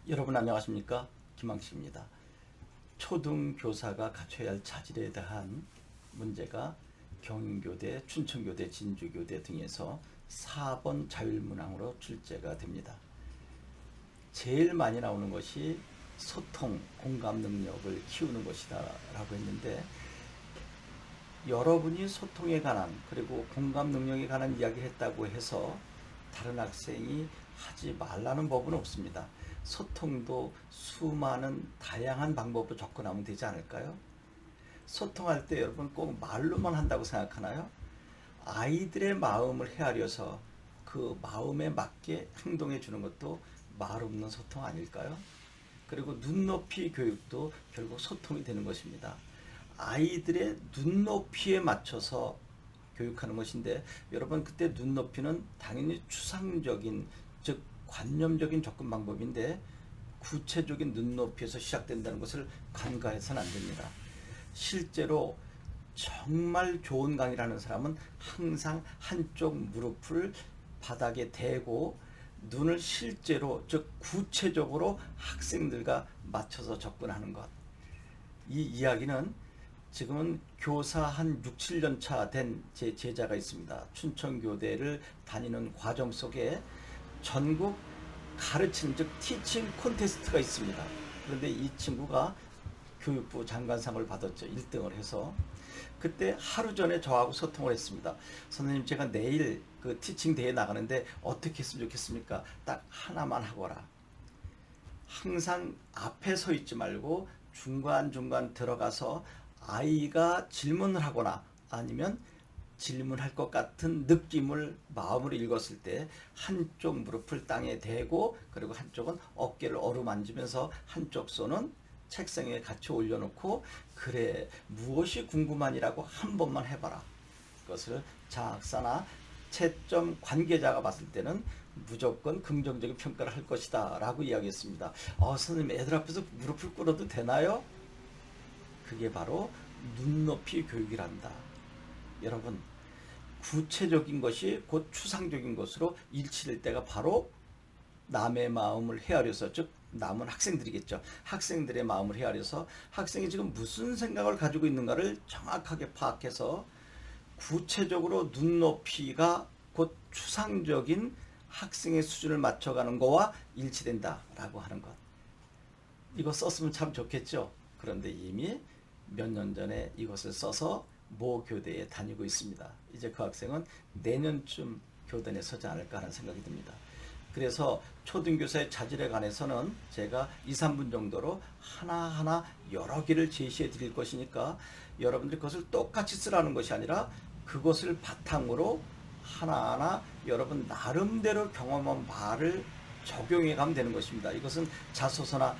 여러분 안녕하십니까? 김항식입니다. 초등교사가 갖춰야 할 자질에 대한 문제가 경인교대, 춘천교대, 진주교대 등에서 4번 자율문항으로 출제가 됩니다. 제일 많이 나오는 것이 소통, 공감 능력을 키우는 것이다 라고 했는데, 여러분이 소통에 관한 그리고 공감 능력에 관한 이야기를 했다고 해서 다른 학생이 하지 말라는 법은 없습니다. 소통도 수많은 다양한 방법으로 접근하면 되지 않을까요? 소통할 때 여러분 꼭 말로만 한다고 생각하나요? 아이들의 마음을 헤아려서 그 마음에 맞게 행동해 주는 것도 말 없는 소통 아닐까요? 그리고 눈높이 교육도 결국 소통이 되는 것입니다. 아이들의 눈높이에 맞춰서 교육하는 것인데, 여러분 그때 눈높이는 당연히 추상적인, 즉 관념적인 접근 방법인데, 구체적인 눈높이에서 시작된다는 것을 간과해서는 안 됩니다. 실제로 정말 좋은 강의를 하는 사람은 항상 한쪽 무릎을 바닥에 대고 눈을 실제로, 즉 구체적으로 학생들과 맞춰서 접근하는 것. 이 이야기는 지금은 교사 한 6, 7년 차 된 제 제자가 있습니다. 춘천교대를 다니는 과정 속에 전국 가르치는, 즉 티칭 콘테스트가 있습니다. 그런데 이 친구가 교육부 장관상을 받았죠. 1등을 해서. 그때 하루 전에 저하고 소통을 했습니다. 선생님, 제가 내일 그 티칭 대회 나가는데 어떻게 했으면 좋겠습니까? 딱 하나만 하거라. 항상 앞에 서 있지 말고 중간중간 들어가서 아이가 질문을 하거나 아니면 질문할 것 같은 느낌을 마음으로 읽었을 때 한쪽 무릎을 땅에 대고, 그리고 한쪽은 어깨를 어루만지면서 한쪽 손은 책상 위에 같이 올려놓고, 그래 무엇이 궁금하니라고 한 번만 해봐라. 그것을 장학사나 채점 관계자가 봤을 때는 무조건 긍정적인 평가를 할 것이다 라고 이야기했습니다. 선생님, 애들 앞에서 무릎을 꿇어도 되나요? 그게 바로 눈높이 교육이란다. 여러분, 구체적인 것이 곧 추상적인 것으로 일치될 때가 바로 남의 마음을 헤아려서, 즉 남은 학생들이겠죠. 학생들의 마음을 헤아려서 학생이 지금 무슨 생각을 가지고 있는가를 정확하게 파악해서 구체적으로 눈높이가 곧 추상적인 학생의 수준을 맞춰가는 거와 일치된다라고 하는 것. 이거 썼으면 참 좋겠죠. 그런데 이미 몇 년 전에 이것을 써서 모 교대에 다니고 있습니다. 이제 그 학생은 내년쯤 교단에 서지 않을까 하는 생각이 듭니다. 그래서 초등교사의 자질에 관해서는 제가 2, 3분 정도로 하나하나 여러 개를 제시해 드릴 것이니까, 여러분들이 그것을 똑같이 쓰라는 것이 아니라 그것을 바탕으로 하나하나 여러분 나름대로 경험한 바를 적용해 가면 되는 것입니다. 이것은 자소서나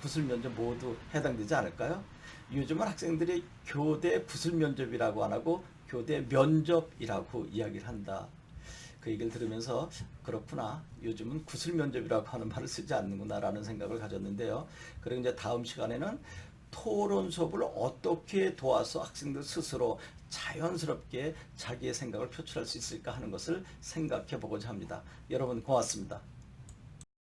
부술면접 모두 해당되지 않을까요? 요즘은 학생들이 교대 부술면접이라고 안 하고 교대 면접이라고 이야기를 한다. 그 얘기를 들으면서 그렇구나, 요즘은 구술면접이라고 하는 말을 쓰지 않는구나 라는 생각을 가졌는데요. 그리고 이제 다음 시간에는 토론 수업을 어떻게 도와서 학생들 스스로 자연스럽게 자기의 생각을 표출할 수 있을까 하는 것을 생각해 보고자 합니다. 여러분 고맙습니다.